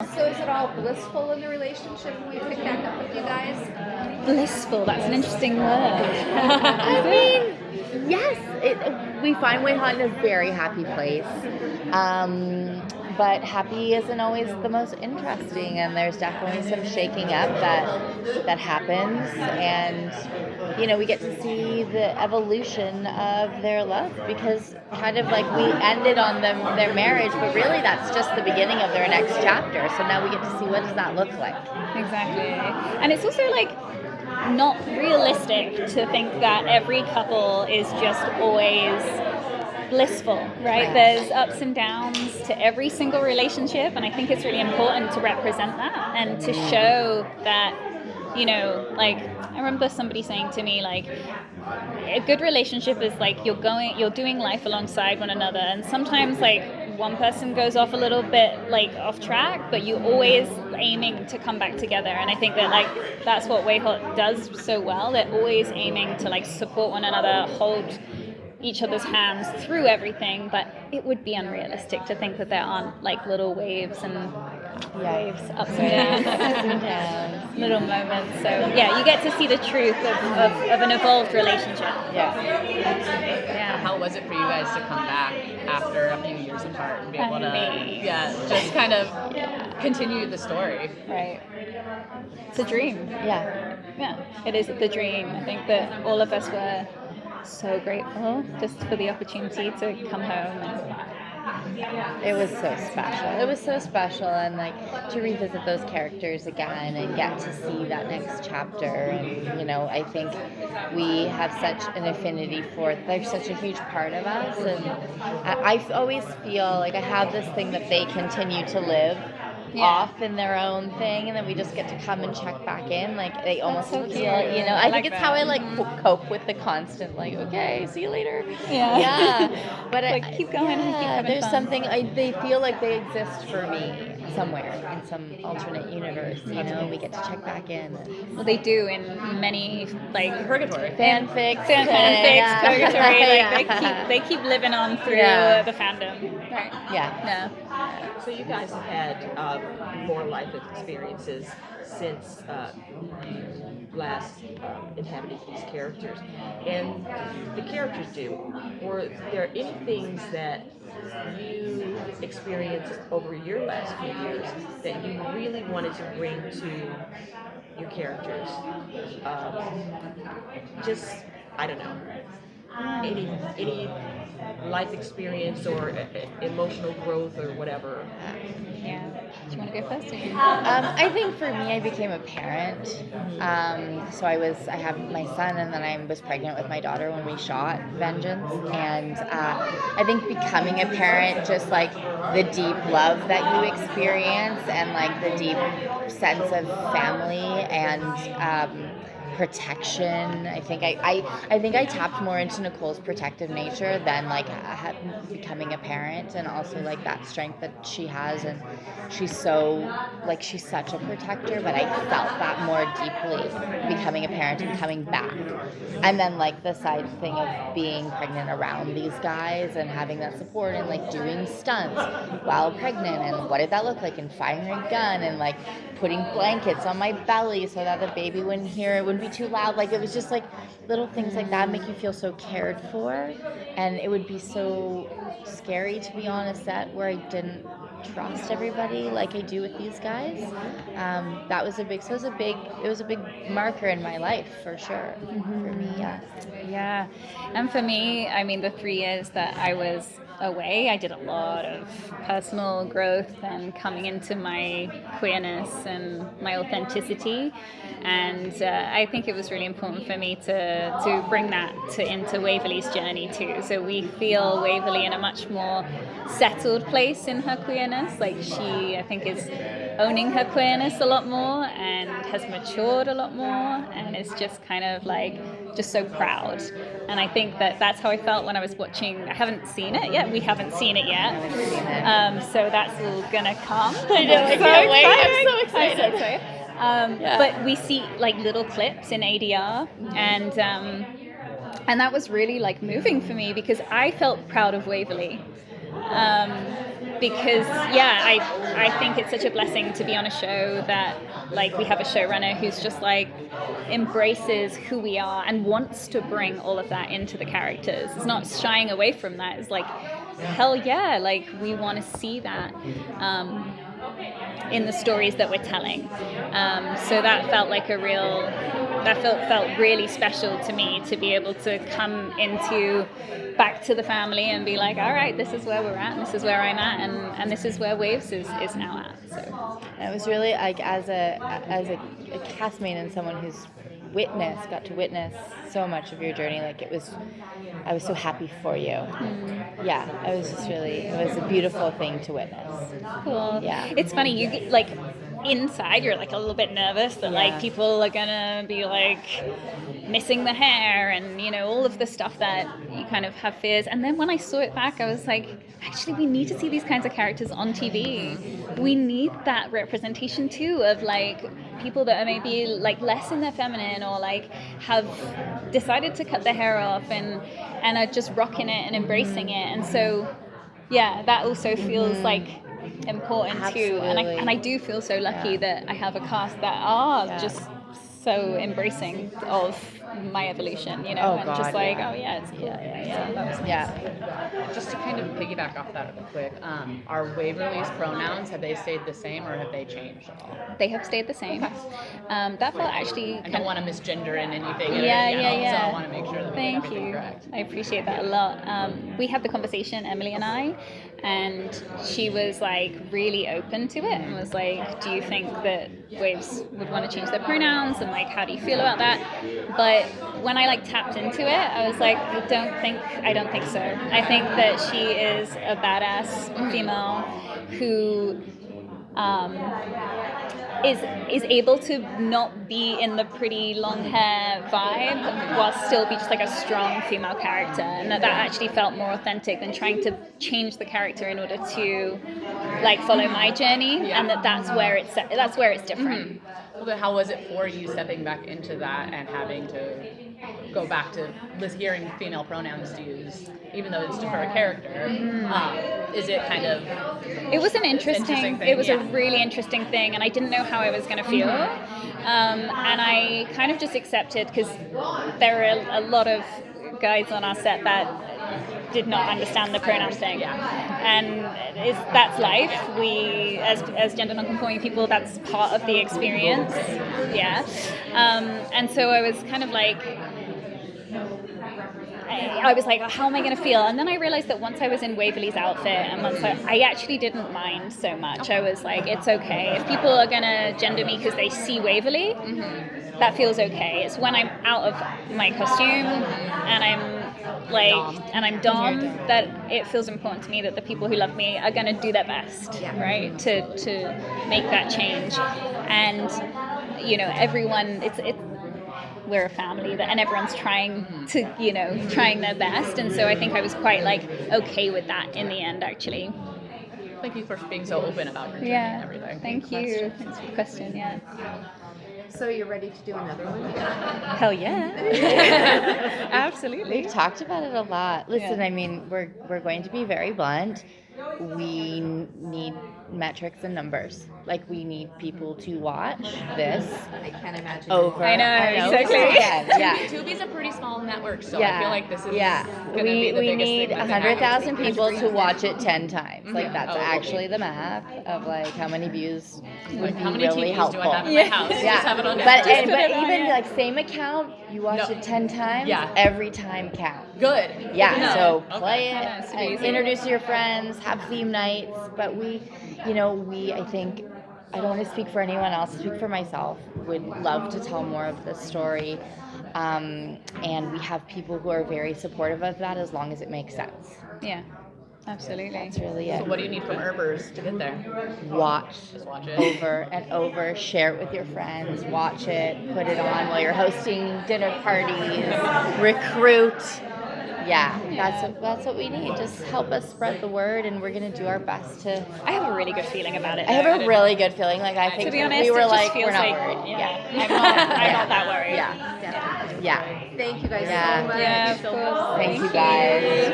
So is it all blissful in the relationship when we pick back up with you guys? Blissful, that's an interesting word. I mean, yes, we find Wayhaught in a very happy place. But happy isn't always the most interesting, and there's definitely some shaking up that happens, and we get to see the evolution of their love, because kind of like we ended on their marriage, but really that's just the beginning of their next chapter. So now we get to see what does that look like. Exactly. And it's also like not realistic to think that every couple is just always blissful, right? There's ups and downs to every single relationship, and I think it's really important to represent that and to show that, like, I remember somebody saying to me, like, a good relationship is like you're doing life alongside one another, and sometimes like one person goes off a little bit like off track, but you're always aiming to come back together. And I think that like that's what Wayhaught does so well. They're always aiming to like support one another, hold each other's hands through everything, but it would be unrealistic to think that there aren't like little waves and waves, ups and downs, little moments. So yeah, you get to see the truth of an evolved relationship. Yeah. How was it for you guys to come back after a few years apart and be able to just kind of continue the story? Right. It's a dream. Yeah, it is the dream. I think that all of us were so grateful just for the opportunity to come home, and it was so special, and like to revisit those characters again and get to see that next chapter. And I think we have such an affinity for it. They're such a huge part of us, and I always feel like I have this thing that they continue to live off in their own thing, and then we just get to come and check back in. Like they almost feel, I think it's how I like cope with the constant like, okay, see you later. But like keep going. There's fun. Something they feel like they exist for me somewhere in some alternate universe. We get to check back in. Well, they do in many like purgatory fanfics, purgatory. Like they keep living on through the fandom. Right. Yeah. So you guys have had more life experiences since you last inhabited these characters, and the characters do. Were there any things that you experienced over your last few years that you really wanted to bring to your characters? Just, I don't know, any life experience or emotional growth or whatever. Do you want to go first? I think for me, I became a parent. So I have my son, and then I was pregnant with my daughter when we shot Vengeance. And I think becoming a parent, just like the deep love that you experience, and like the deep sense of family and protection. I think I tapped more into Nicole's protective nature than like becoming a parent, and also like that strength that she has, and she's such a protector, but I felt that more deeply becoming a parent and coming back. And then like the side thing of being pregnant around these guys and having that support, and like doing stunts while pregnant, and what did that look like, and firing a gun, and like putting blankets on my belly so that the baby wouldn't hear it, wouldn't be too loud. Like it was just like little things like that make you feel so cared for, and it would be so scary to be on a set where I didn't trust everybody like I do with these guys. That was it was a big marker in my life for sure. For me, and for me, I mean, the 3 years that I was away, I did a lot of personal growth and coming into my queerness and my authenticity, and I think it was really important for me to bring that into Waverly's journey too. So we feel Waverly in a much more settled place in her queerness. Like she, I think, is owning her queerness a lot more and has matured a lot more, and is just kind of like just so proud. And I think that that's how I felt when I was watching. I haven't seen it yet. We haven't seen it yet. So that's all gonna come. I know. I can't wait. I'm so excited. But we see like little clips in ADR, and that was really like moving for me, because I felt proud of Waverly. because I think it's such a blessing to be on a show that like we have a showrunner who's just like embraces who we are and wants to bring all of that into the characters. It's not shying away from that. It's like, hell yeah, like we want to see that in the stories that we're telling. So that felt like felt really special to me, to be able to come back to the family and be like, all right, this is where we're at, and this is where I'm at, and this is where Waves is now at. So it was really like as a castmate and someone who's got to witness so much of your journey, like I was so happy for you. Yeah, it was a beautiful thing to witness. Cool. Yeah. It's funny, you get, like, inside you're like a little bit nervous that like people are gonna be like missing the hair and all of the stuff that you kind of have fears. And then when I saw it back, I was like, actually we need to see these kinds of characters on TV. We need that representation too, of like people that are maybe like less in their feminine, or like have decided to cut their hair off and are just rocking it and embracing it. And so that also feels like important too, and I do feel so lucky that I have a cast that are just so embracing of my evolution, it's cool. That was Just to kind of piggyback off that real quick, are Waverly's pronouns, have they stayed the same or have they changed at all? They have stayed the same. That felt actually. I don't want to misgender in anything. So I want to make sure that we get everything correct. I appreciate that a lot. We had the conversation, Emily and I, and she was like really open to it and was like, do you think that Waves would want to change their pronouns, and like how do you feel about that? But when I like tapped into it, I was like, I don't think so. I think that she is a badass female who is able to not be in the pretty long hair vibe while still be just like a strong female character, and that actually felt more authentic than trying to change the character in order to like follow my journey, and that's where it's different. Well, then how was it for you stepping back into that and having to go back to hearing female pronouns used, even though it's for a character? Is it kind of... It was it was a really interesting thing, and I didn't know how I was going to feel. And I kind of just accepted, because there are a lot of guys on our set that did not understand the pronoun thing, and that's life. We, as gender non-conforming people, that's part of the experience. And so I was kind of like, I was like, how am I going to feel? And then I realized that once I was in Waverly's outfit, and once I actually didn't mind so much. I was like, it's okay if people are going to gender me because they see Waverly. That feels okay. It's when I'm out of my costume and I'm Dom, that it feels important to me that the people who love me are going to do their best, right, to make that change. And everyone, we're a family, and everyone's trying their best. And so I think I was quite like okay with that in the end, actually. Thank you for being so open about your journey and everything. Thank you. Thanks for the question. So you're ready to do another one? Hell yeah. Absolutely. We've talked about it a lot. Listen, I mean, we're going to be very blunt. We need metrics and numbers. Like, we need people to watch this. I can't imagine. Over. I know, exactly. Tubi's a pretty small network, so I feel like this is we need 100,000 people to watch it 10 times. Like, that's actually the math of like how many views would be really helpful. Do I have in my house? Just have it on but Netflix. even like same account, you watch it 10 times. Every time counts. Good. So play it. Introduce your friends. Have theme nights. But I think, I don't want to speak for anyone else, speak for myself, would love to tell more of this story. And we have people who are very supportive of that, as long as it makes sense. Yeah, absolutely. That's really it. So what do you need from Earpers to get there? Just watch it. Over and over. Share it with your friends. Watch it. Put it on while you're hosting dinner parties. Recruit. That's what we need. Just help us spread the word, and we're gonna do our best to. I have a really good feeling about it. I have a really good feeling. Like, I think to be honest, we were it just like, feels we're not like, worried. I'm not that worried. Yeah. Thank you guys so much. Yeah, of course. Thank you guys.